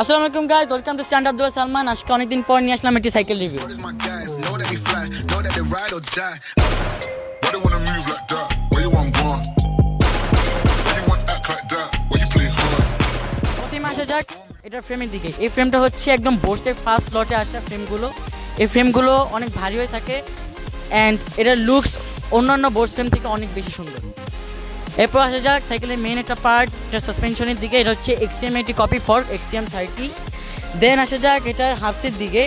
আসসালামু আলাইকুম guys, welcome to stand Abdul Salman. আজকে অনেকদিন পর নিয়ে আসলাম একটি সাইকেল রিভিউ। প্রথমে আসা যাক এটার ফ্রেমের দিকে। এই ফ্রেমটা হচ্ছে একদম বোর্সের ফার্স্ট লটে আসা ফ্রেমগুলো। এই ফ্রেমগুলো অনেক ভারী হয়ে থাকে অ্যান্ড এটার লুকস অন্যান্য বোর্স ফ্রেম থেকে অনেক বেশি সুন্দর। এরপর আসা যাক সাইকেলের মেইন একটা পার্ট, এটা সাসপেনশনের দিকে। এটা হচ্ছে এক্সিএম এটি কপি ফর XCM30। দেন আসা যাক এটার হাবসের দিকে।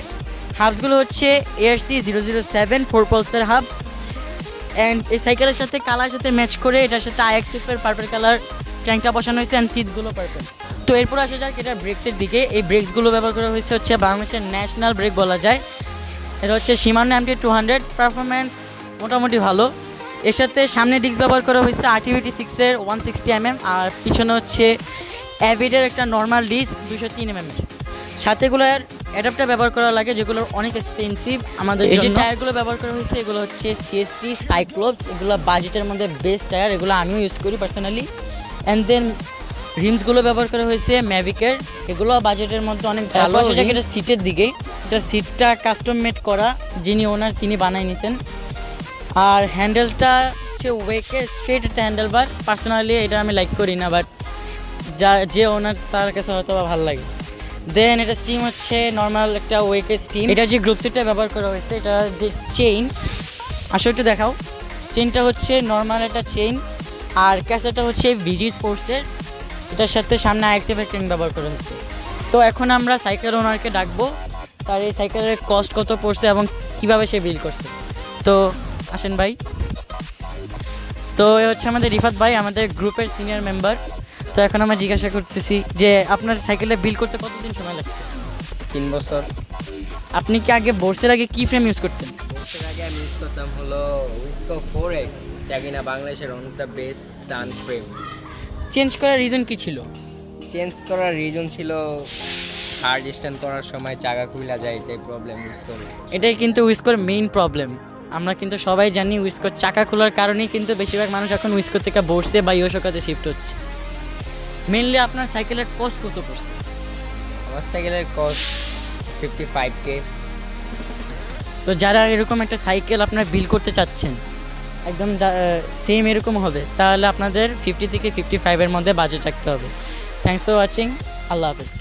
হাবসগুলো হচ্ছে ARC007 4 পলসের হাব অ্যান্ড এই সাইকেলের সাথে কালার সাথে ম্যাচ করে এটার সাথে IXF-এর পার্পল কালার ক্র্যাঙ্কটা বসানো হয়েছে অ্যান্ড তিতগুলো পার্পল। তো এরপর আসা যাক এটার ব্রেকসের দিকে। এই ব্রেকসগুলো ব্যবহার করা হয়েছে হচ্ছে বাংলাদেশের ন্যাশনাল ব্রেক বলা যায়। এটা হচ্ছে Shimano MT200, পারফরমেন্স মোটামুটি ভালো। এর সাথে সামনে ডিস্ক ব্যবহার করা হয়েছে RTVT6-এর 160mm আর পিছনে হচ্ছে অ্যাভিডের একটা নর্মাল ডিস্ক 203mm। সাথে এগুলোর অ্যাডাপ্টার ব্যবহার করা লাগে যেগুলো অনেক এক্সপেন্সিভ আমাদের জন্য। এই যে টায়ারগুলো ব্যবহার করা হয়েছে এগুলো হচ্ছে CST সাইক্লোপস, এগুলো বাজেটের মধ্যে বেস্ট টায়ার, এগুলো আমিও ইউজ করি পার্সোনালি। অ্যান্ড দেন রিমসগুলো ব্যবহার করা হয়েছে ম্যাভিকের, এগুলো বাজেটের মধ্যে অনেক ভালো। সেটা এটা সিটের দিকে, এটা সিটটা কাস্টম মেড করা, যিনি ওনার তিনি বানাই নিছেন। আর হ্যান্ডেলটা হচ্ছে ওয়েকের স্ট্রেট একটা হ্যান্ডেল বার। পার্সোনালি এটা আমি লাইক করি না, বাট যে ওনার তার কাছে হয়তো বা ভালো লাগে। দেন এটা স্টিম হচ্ছে নর্মাল একটা ওয়েকের স্টিম। এটা যে গ্রুপ সিটটা ব্যবহার করা হয়েছে, এটা যে চেইন আসলে একটু দেখাও। চেইনটা হচ্ছে নর্মাল একটা চেইন আর ক্যাসেটটা হচ্ছে VG স্পোর্টসের, এটার সাথে সামনে IXF-এর ক্রেন ব্যবহার করা হয়েছে। তো এখন আমরা সাইকেল ওনারকে ডাকবো, তার এই সাইকেলের কস্ট কত পড়ছে এবং কীভাবে সে বিল করছে। তো আসেন ভাই। তো এ হচ্ছে আমাদের রিফাত ভাই, আমাদের গ্রুপের সিনিয়র মেম্বার। তো এখন আমরা জিজ্ঞাসা করতেছি যে আপনার সাইকেলে বিল করতে কতদিন সময় লাগছে? 3 বছর। আপনি কি আগে বোর্সের আগে কি ফ্রেম ইউজ করতেন? বছর আগে আমি ইউজ করতাম হলো উইসকো 4X, যা কিনা বাংলাদেশের one of the best stunt frame. Change করার রিজন কি ছিল? চেঞ্জ করার রিজন ছিল হার্ড স্ট্যান্ড করার সময় চাকা খুইলা যায়, তাই প্রবলেম ইউজ করি। এটাই কিন্তু উইসকোর মেইন প্রবলেম। আমরা কিন্তু সবাই জানি উইসকোর চাকা খোলার কারণেই কিন্তু বেশিরভাগ মানুষ এখন উইসকো থেকে বোর্সে বা ইয়োশোকাতে শিফট হচ্ছে। মেইনলি আপনার সাইকেলের কস্ট কত পড়ছে? আমার সাইকেলের কস্ট 55K। তো যারা এরকম একটা সাইকেল আপনার বিল করতে চাচ্ছেন একদম সেম এরকম হবে, তাহলে আপনাদের 50 থেকে 55-এর মধ্যে বাজেট রাখতে হবে। থ্যাংকস ফর ওয়াচিং, আল্লাহ হাফেজ।